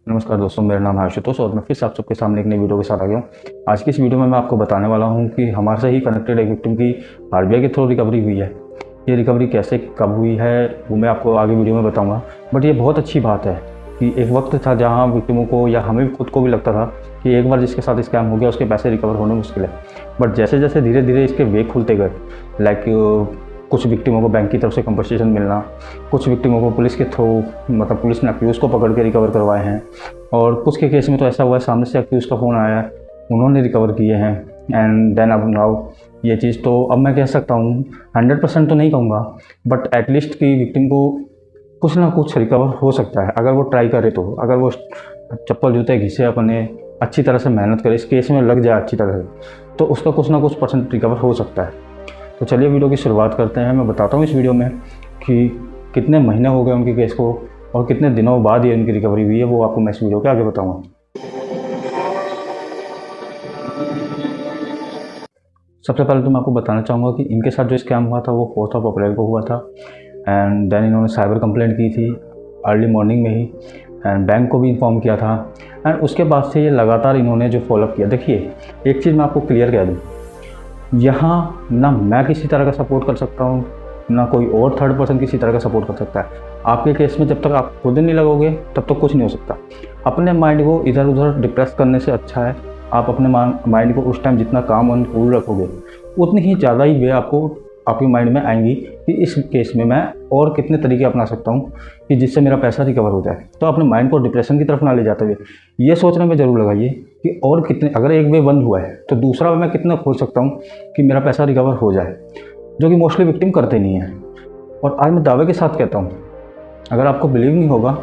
नमस्कार दोस्तों, मेरा नाम है आशुतोष और मैं फिर से आप सबके सामने एक नई वीडियो के साथ आ गया हूँ। आज की इस वीडियो में मैं आपको बताने वाला हूँ कि हमारे से ही कनेक्टेड एक विक्टिम की आरबीआई के थ्रू रिकवरी हुई है। ये रिकवरी कैसे कब हुई है वो मैं आपको आगे वीडियो में बताऊँगा। बट ये बहुत अच्छी बात है कि एक वक्त था जहाँ विक्टिमों को या हमें खुद को भी लगता था कि एक बार जिसके साथ स्कैम हो गया उसके पैसे रिकवर होने मुश्किल है। बट जैसे जैसे धीरे धीरे इसके वे खुलते गए, लाइक कुछ विक्टिमों को बैंक की तरफ से कंपनसेशन मिलना, कुछ विक्टिमों को पुलिस के थ्रू मतलब पुलिस ने अक्यूज़ को पकड़ के रिकवर करवाए हैं, और कुछ के केस में तो ऐसा हुआ है सामने से अक्यूज़ का फ़ोन आया है, उन्होंने रिकवर किए हैं। एंड देन अब नाउ ये चीज़ तो अब मैं कह सकता हूँ 100% तो नहीं कहूँगा, बट एटलीस्ट कि विक्टिम को कुछ ना कुछ रिकवर हो सकता है अगर वो ट्राई करे। तो अगर वो चप्पल जूते घिसे अपने अच्छी तरह से मेहनत करे, इस केस में लग जाए अच्छी तरह से, तो उसका कुछ ना कुछ परसेंट रिकवर हो सकता है। तो चलिए वीडियो की शुरुआत करते हैं। मैं बताता हूँ इस वीडियो में कि कितने महीने हो गए उनके केस को और कितने दिनों बाद ये उनकी रिकवरी हुई है, वो आपको मैं इस वीडियो के आगे बताऊँगा। सबसे पहले तो मैं आपको बताना चाहूँगा कि इनके साथ जो स्कैम हुआ था वो 4 अप्रैल को हुआ था। एंड देन इन्होंने साइबर कंप्लेंट की थी अर्ली मॉर्निंग में ही, एंड बैंक को भी इन्फॉर्म किया था। एंड उसके बाद से ये लगातार इन्होंने जो फॉलोअप किया, देखिए एक चीज़ मैं आपको क्लियर कह दूँ, यहाँ ना मैं किसी तरह का सपोर्ट कर सकता हूँ, ना कोई और थर्ड पर्सन किसी तरह का सपोर्ट कर सकता है। आपके केस में जब तक आप खुद नहीं लगोगे तब तक कुछ नहीं हो सकता। अपने माइंड को इधर उधर डिप्रेस करने से अच्छा है आप अपने माइंड को उस टाइम जितना काम अनुकूल रखोगे उतनी ही ज़्यादा ही वे आपको आपके माइंड में आएंगी कि इस केस में मैं और कितने तरीके अपना सकता हूँ कि जिससे मेरा पैसा रिकवर हो जाए। तो अपने माइंड को डिप्रेशन की तरफ ना ले जाते हुए ये सोचने में ज़रूर लगाइए कि और कितने, अगर एक वे बंद हुआ है तो दूसरा वे मैं कितना खोज सकता हूँ कि मेरा पैसा रिकवर हो जाए, जो कि मोस्टली विक्टिम करते नहीं हैं। और आज मैं दावे के साथ कहता हूँ, अगर आपको बिलीव नहीं होगा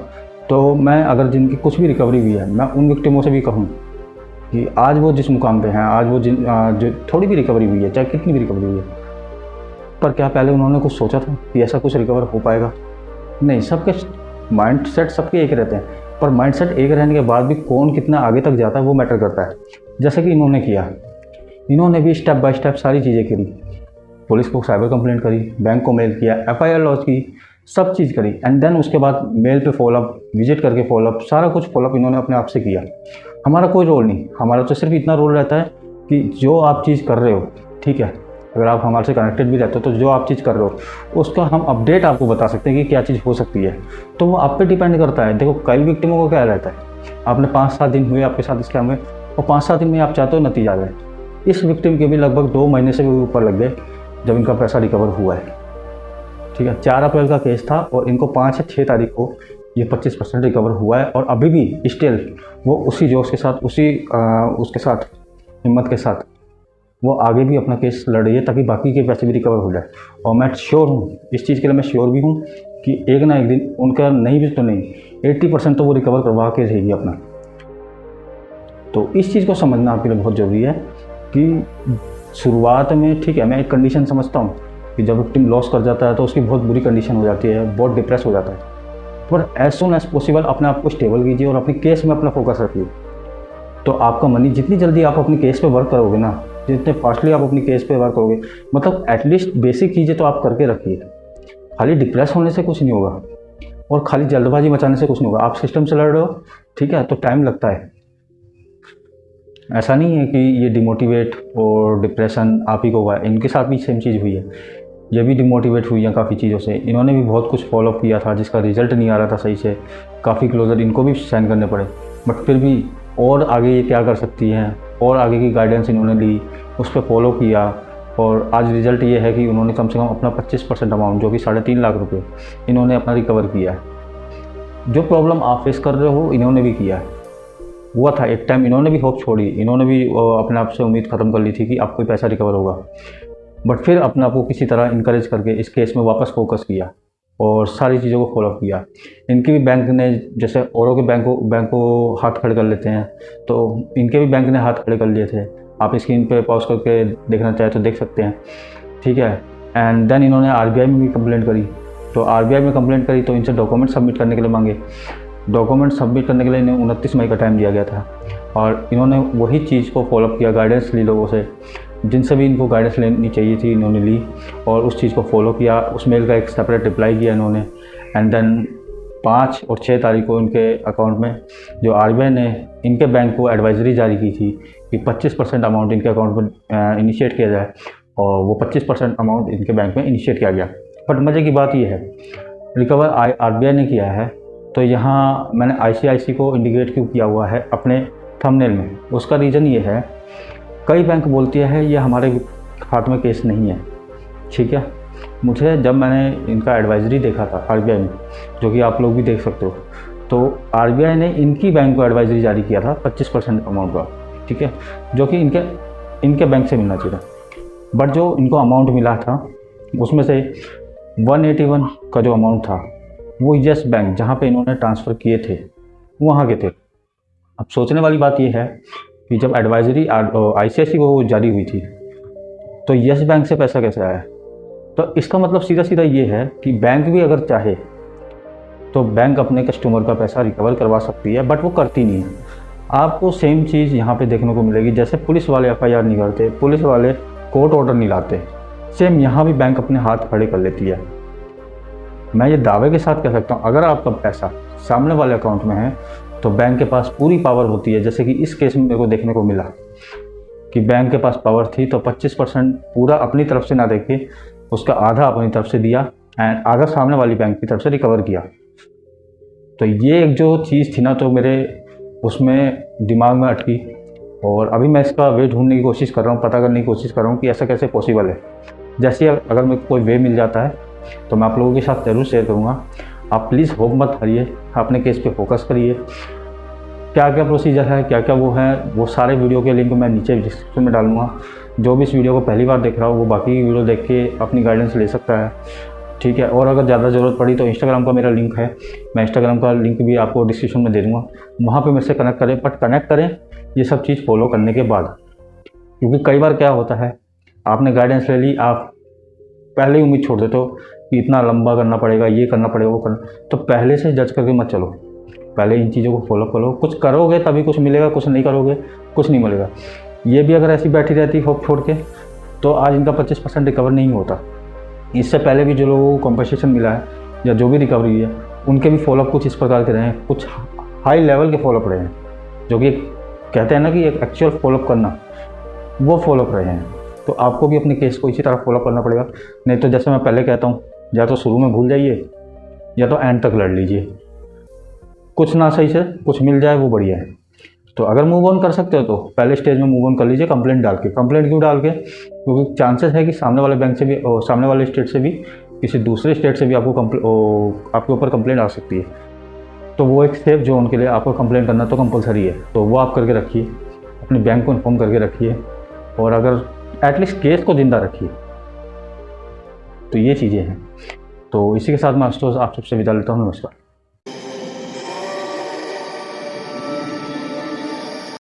तो मैं अगर जिनकी कुछ भी रिकवरी हुई है मैं उन विक्टिमों से भी कहूँ कि आज वो जिस मुकाम पे हैं, आज वो जो थोड़ी भी रिकवरी हुई है, चाहे कितनी भी रिकवरी हुई है, पर क्या पहले उन्होंने कुछ सोचा था कि ऐसा कुछ रिकवर हो पाएगा? नहीं। सबके माइंड सेट सबके एक रहते हैं, पर माइंड सेट एक रहने के बाद भी कौन कितना आगे तक जाता है वो मैटर करता है। जैसे कि इन्होंने किया, इन्होंने भी स्टेप बाय स्टेप सारी चीज़ें करी, पुलिस को साइबर कंप्लेंट करी, बैंक को मेल किया, FIR लॉन्च की, सब चीज़ करी। एंड देन उसके बाद मेल पे फॉलोअप, विजिट करके फॉलोअप, सारा कुछ फॉलोअप इन्होंने अपने आप से किया। हमारा कोई रोल नहीं, हमारा तो सिर्फ इतना रोल रहता है कि जो आप चीज़ कर रहे हो, ठीक है, अगर आप हमारे से कनेक्टेड भी रहते हो तो जो आप चीज़ कर रहे हो उसका हम अपडेट आपको बता सकते हैं कि क्या चीज़ हो सकती है। तो वो आप पे डिपेंड करता है। देखो कई विक्टिमों को क्या रहता है, आपने 5-7 दिन हुए आपके साथ स्कैम हुए और 5-7 दिन में आप चाहते हो नतीजा आए। इस विक्टिम के भी लगभग 2 महीने से भी ऊपर लग गए जब इनका पैसा रिकवर हुआ है। ठीक है, 4 अप्रैल का केस था और इनको 5 या 6 तारीख को ये 25% रिकवर हुआ है। और अभी भी स्टिल वो उसी जोश के साथ, उसके साथ हिम्मत के साथ वो आगे भी अपना केस लड़ रही है ताकि बाकी के पैसे भी रिकवर हो जाए। और मैं श्योर हूँ, इस चीज़ के लिए मैं श्योर भी हूँ कि एक ना एक दिन उनका नहीं भी तो नहीं 80% तो वो रिकवर करवा के रहेगी अपना। तो इस चीज़ को समझना आपके लिए बहुत ज़रूरी है कि शुरुआत में, ठीक है, मैं एक कंडीशन समझता हूँ कि जब विक्टिम लॉस कर जाता है तो उसकी बहुत बुरी कंडीशन हो जाती है, बहुत डिप्रेस हो जाता है, पर एज सुन एज पॉसिबल अपने आप को स्टेबल कीजिए और अपने केस में अपना फोकस रखिए। तो आपका मनी, जितनी जल्दी आप अपने केस पे वर्क करोगे ना, जितने फास्टली आप अपनी केस पे वर्क करोगे, मतलब एटलीस्ट बेसिक चीज़ें तो आप करके रखिए। खाली डिप्रेस होने से कुछ नहीं होगा और खाली जल्दबाजी मचाने से कुछ नहीं होगा। आप सिस्टम से लड़ रहे हो, ठीक है, तो टाइम लगता है। ऐसा नहीं है कि ये डिमोटिवेट और डिप्रेशन आप ही को हुआ है, इनके साथ भी सेम चीज़ हुई है। ये भी डिमोटिवेट हुई हैं काफ़ी चीज़ों से, इन्होंने भी बहुत कुछ फॉलोअप किया था जिसका रिजल्ट नहीं आ रहा था सही से, काफ़ी क्लोजर इनको भी साइन करने पड़े, बट फिर भी और आगे ये क्या कर सकती हैं और आगे की गाइडेंस इन्होंने ली, उस पर फॉलो किया और आज रिज़ल्ट ये है कि उन्होंने कम से कम अपना 25% अमाउंट, जो कि 3.5 लाख रुपये, इन्होंने अपना रिकवर किया है। जो प्रॉब्लम आप फेस कर रहे हो इन्होंने भी किया है। हुआ था एक टाइम, इन्होंने भी होप छोड़ी, इन्होंने भी अपने आप से उम्मीद ख़त्म कर ली थी कि अब कोई पैसा रिकवर होगा, बट फिर अपने आप को किसी तरह इनकरेज करके इस केस में वापस फोकस किया और सारी चीज़ों को फॉलो किया। इनके भी बैंक ने, जैसे औरों के बैंक को हाथ खड़े कर लेते हैं, तो इनके भी बैंक ने हाथ खड़े कर लिए थे। आप स्क्रीन पे पॉज करके देखना चाहे तो देख सकते हैं, ठीक है। एंड देन इन्होंने RBI में भी कंप्लेंट करी, तो RBI में कंप्लेंट करी तो इनसे डॉक्यूमेंट सबमिट करने के लिए मांगे। डॉक्यूमेंट सबमिट करने के लिए इन्हें 29 मई का टाइम दिया गया था और इन्होंने वही चीज़ को फॉलोअप किया, गाइडेंस ली लोगों से, जिनसे भी इनको गाइडेंस लेनी चाहिए थी इन्होंने ली और उस चीज़ को फॉलो किया। उस मेल का एक सेपरेट रिप्लाई किया इन्होंने। एंड देन 5 और 6 तारीख को इनके अकाउंट में जो आरबीआई ने इनके बैंक को एडवाइजरी जारी की थी कि 25% अमाउंट इनके अकाउंट में इनिशिएट किया जाए, और वो 25% अमाउंट इनके बैंक में इनिशिएट किया गया। बट मज़े की बात ये है, रिकवर आरबीआई ने किया है। तो यहाँ मैंने आईसीआईसी को इंडिकेट क्यों किया हुआ है अपने थंबनेल में, उसका रीज़न ये है, कई बैंक बोलती है ये हमारे हाथ में केस नहीं है, ठीक है। मुझे जब मैंने इनका एडवाइजरी देखा था आरबीआई में, जो कि आप लोग भी देख सकते हो, तो आरबीआई ने इनकी बैंक को एडवाइजरी जारी किया था 25% अमाउंट का, ठीक है, जो कि इनके बैंक से मिलना चाहिए था। बट जो इनको अमाउंट मिला था उसमें से 181 का जो अमाउंट था वो येस बैंक जहाँ पे इन्होंने ट्रांसफ़र किए थे वहाँ के थे। अब सोचने वाली बात ये है कि जब एडवाइजरी आईसीआईसी को जारी हुई थी तो येस बैंक से पैसा कैसे आया। तो इसका मतलब सीधा सीधा ये है कि बैंक भी अगर चाहे तो बैंक अपने कस्टमर का पैसा रिकवर करवा सकती है, बट वो करती नहीं है। आपको सेम चीज़ यहाँ पे देखने को मिलेगी, जैसे पुलिस वाले एफआईआर नहीं करते, पुलिस वाले कोर्ट ऑर्डर नहीं लाते, सेम यहाँ भी बैंक अपने हाथ खड़े कर लेती है। मैं ये दावे के साथ कह सकता हूँ, अगर आपका पैसा सामने वाले अकाउंट में है तो बैंक के पास पूरी पावर होती है। जैसे कि इस केस में मेरे को देखने को मिला कि बैंक के पास पावर थी, तो 25% पूरा अपनी तरफ से ना देके उसका आधा अपनी तरफ से दिया एंड आधा सामने वाली बैंक की तरफ से रिकवर किया। तो ये एक जो चीज़ थी ना, तो मेरे उसमें दिमाग में अटकी, और अभी मैं इसका वे ढूंढने की कोशिश कर रहा हूँ, पता करने की कोशिश कर रहा हूँ कि ऐसा कैसे पॉसिबल है। जैसे अगर मेरे को कोई वे मिल जाता है तो मैं आप लोगों के साथ ज़रूर शेयर करूँगा। आप प्लीज़ होप मत करिए, अपने केस पे फोकस करिए। क्या क्या प्रोसीजर है, क्या क्या वो है, वो सारे वीडियो के लिंक मैं नीचे डिस्क्रिप्शन में डालूंगा। जो भी इस वीडियो को पहली बार देख रहा हो वो बाकी वीडियो देख के अपनी गाइडेंस ले सकता है, ठीक है। और अगर ज़्यादा ज़रूरत पड़ी तो इंस्टाग्राम का मेरा लिंक है, मैं इंस्टाग्राम का लिंक भी आपको डिस्क्रिप्शन में दे दूँगा, वहाँ पर मेरे से कनेक्ट करें। बट कनेक्ट करें ये सब चीज़ फॉलो करने के बाद, क्योंकि कई बार क्या होता है, आपने गाइडेंस ले ली, आप पहले ही उम्मीद छोड़ देते हो कि इतना लंबा करना पड़ेगा, ये करना पड़ेगा, वो करना, तो पहले से जज करके मत चलो, पहले इन चीज़ों को फॉलो करो। कुछ करोगे तभी कुछ मिलेगा, कुछ नहीं करोगे कुछ नहीं मिलेगा। ये भी अगर ऐसी बैठी रहती होप छोड़ के तो आज इनका 25% रिकवर नहीं होता। इससे पहले भी जो लोगों को कॉम्पनसेशन मिला है या जो भी रिकवरी हुई है, उनके भी फॉलोअप कुछ इस प्रकार के रहे हैं, कुछ हाई लेवल के फॉलोअप रहे हैं, जो कि कहते हैं ना कि एक एक्चुअल फॉलोअप करना, वो फॉलोअप रहे हैं। तो आपको भी अपने केस को इसी तरह फॉलो करना पड़ेगा। नहीं तो जैसे मैं पहले कहता हूँ, या तो शुरू में भूल जाइए या तो एंड तक लड़ लीजिए, कुछ ना सही से कुछ मिल जाए वो बढ़िया है। तो अगर मूव ऑन कर सकते हो तो पहले स्टेज में मूव ऑन कर लीजिए, कंप्लेंट डाल के। कंप्लेंट क्यों डाल के? क्योंकि चांसेस है कि सामने वाले बैंक से भी, सामने वाले स्टेट से भी, किसी दूसरे स्टेट से भी आपके ऊपर कंप्लेंट आ सकती है। तो वो एक सेफ जोन के लिए आपको कंप्लेंट करना तो कंपलसरी है, तो वो आप करके रखिए, अपने बैंक को इन्फॉर्म करके रखिए, और अगर एटलीस्ट केस को जिंदा रखिए। तो ये चीज़ें हैं। तो इसी के साथ मैं आप सबसे विदा लेता हूँ। नमस्कार।